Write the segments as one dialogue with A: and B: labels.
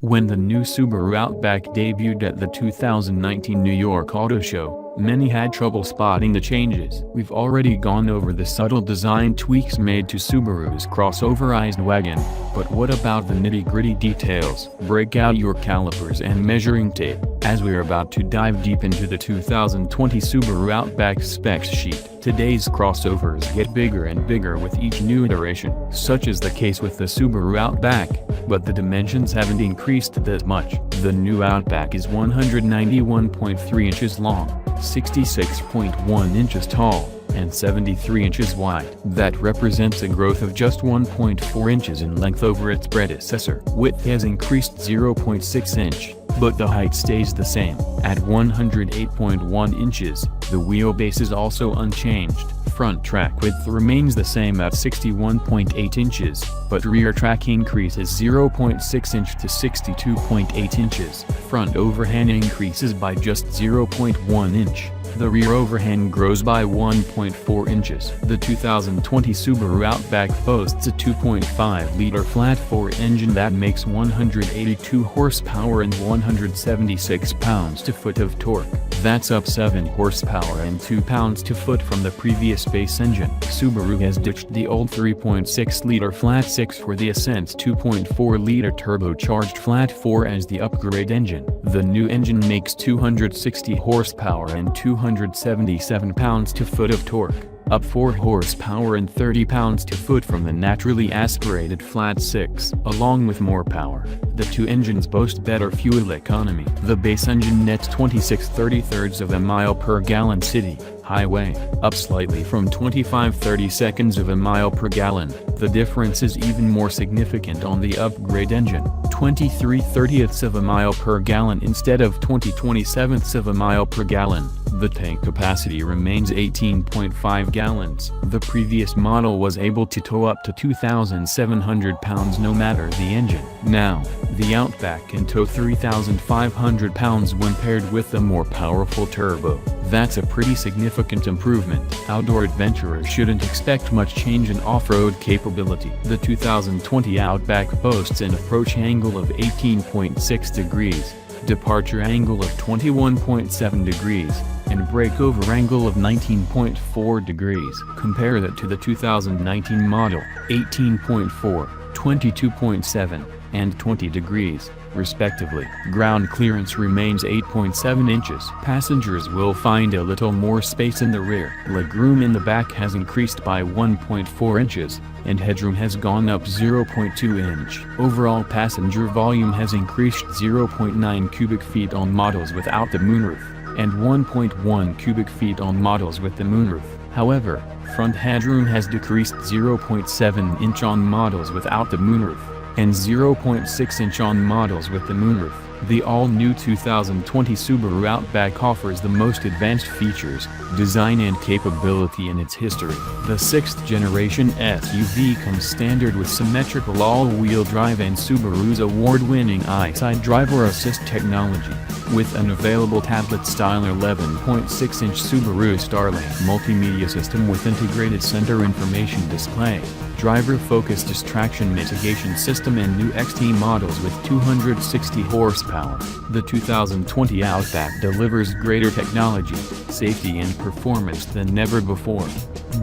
A: When the new Subaru Outback debuted at the 2019 New York Auto Show, many had trouble spotting the changes. We've already gone over the subtle design tweaks made to Subaru's crossover-ized wagon, but what about the nitty-gritty details? Break out your calipers and measuring tape, as we're about to dive deep into the 2020 Subaru Outback specs sheet. Today's crossovers get bigger and bigger with each new iteration, such is the case with the Subaru Outback, but the dimensions haven't increased that much. The new Outback is 191.3 inches long, 66.1 inches tall, and 73 inches wide. That represents a growth of just 1.4 inches in length over its predecessor. Width has increased 0.6 inch, but the height stays the same, at 108.1 inches. The wheelbase is also unchanged. Front track width remains the same at 61.8 inches, but rear track increases 0.6 inch to 62.8 inches. Front overhang increases by just 0.1 inch. The rear overhang grows by 1.4 inches. The 2020 Subaru Outback boasts a 2.5-liter flat-4 engine that makes 182 horsepower and 176 pounds-to-foot of torque. That's up 7 horsepower and 2 pounds-to-foot from the previous base engine. Subaru has ditched the old 3.6-liter flat-6 for the Ascent's 2.4-liter turbocharged flat-4 as the upgrade engine. The new engine makes 260 horsepower and 277 pounds-to-foot of torque, up 4 horsepower and 30 pounds-to-foot from the naturally aspirated flat-6. Along with more power, the two engines boast better fuel economy. The base engine nets 26/33 of a mile per gallon city, highway, up slightly from 25/32 of a mile per gallon. The difference is even more significant on the upgrade engine, 23/30 of a mile per gallon instead of 20/27 of a mile per gallon. The tank capacity remains 18.5 gallons. The previous model was able to tow up to 2,700 pounds no matter the engine. Now, the Outback can tow 3,500 pounds when paired with the more powerful turbo. That's a pretty significant improvement. Outdoor adventurers shouldn't expect much change in off-road capability. The 2020 Outback boasts an approach angle of 18.6 degrees, departure angle of 21.7 degrees, and breakover angle of 19.4 degrees. Compare that to the 2019 model, 18.4, 22.7, and 20 degrees, respectively. Ground clearance remains 8.7 inches. Passengers will find a little more space in the rear. Legroom in the back has increased by 1.4 inches, and headroom has gone up 0.2 inch. Overall passenger volume has increased 0.9 cubic feet on models without the moonroof, and 1.1 cubic feet on models with the moonroof. However, front headroom has decreased 0.7 inch on models without the moonroof, and 0.6 inch on models with the moonroof. The all-new 2020 Subaru Outback offers the most advanced features, design and capability in its history. The 6th-generation SUV comes standard with symmetrical all-wheel drive and Subaru's award-winning iSide driver assist technology, with an available tablet-style 11.6-inch Subaru Starlink multimedia system with integrated center information display, driver-focused distraction mitigation system and new XT models with 260 horsepower. The 2020 Outback delivers greater technology, safety and performance than never before.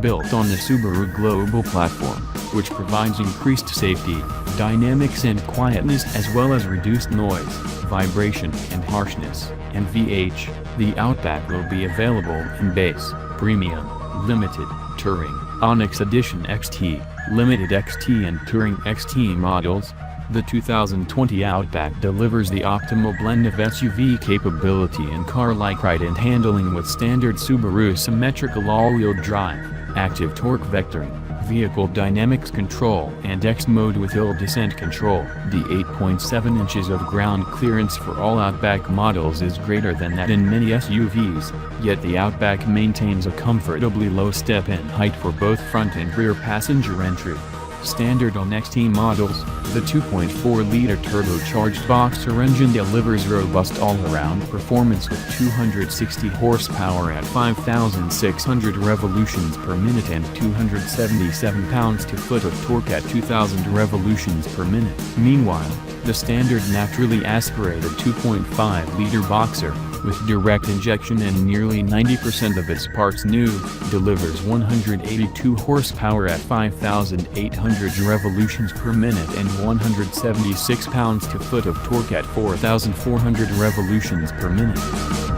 A: Built on the Subaru Global Platform, which provides increased safety, dynamics and quietness as well as reduced noise, vibration and harshness. And VH, the Outback will be available in Base, Premium, Limited, Touring, Onyx Edition XT, Limited XT and Touring XT models. The 2020 Outback delivers the optimal blend of SUV capability and car-like ride and handling with standard Subaru symmetrical all-wheel drive, active torque vectoring, vehicle dynamics control and X-mode with hill descent control. The 8.7 inches of ground clearance for all Outback models is greater than that in many SUVs, yet the Outback maintains a comfortably low step-in height for both front and rear passenger entry. Standard on XT models, the 2.4-liter turbocharged boxer engine delivers robust all-around performance with 260 horsepower at 5,600 revolutions per minute and 277 pounds-to-foot of torque at 2,000 revolutions per minute. Meanwhile, The standard naturally aspirated 2.5-liter boxer, with direct injection and nearly 90% of its parts new, delivers 182 horsepower at 5,800 revolutions per minute and 176 pounds-to-foot of torque at 4,400 revolutions per minute.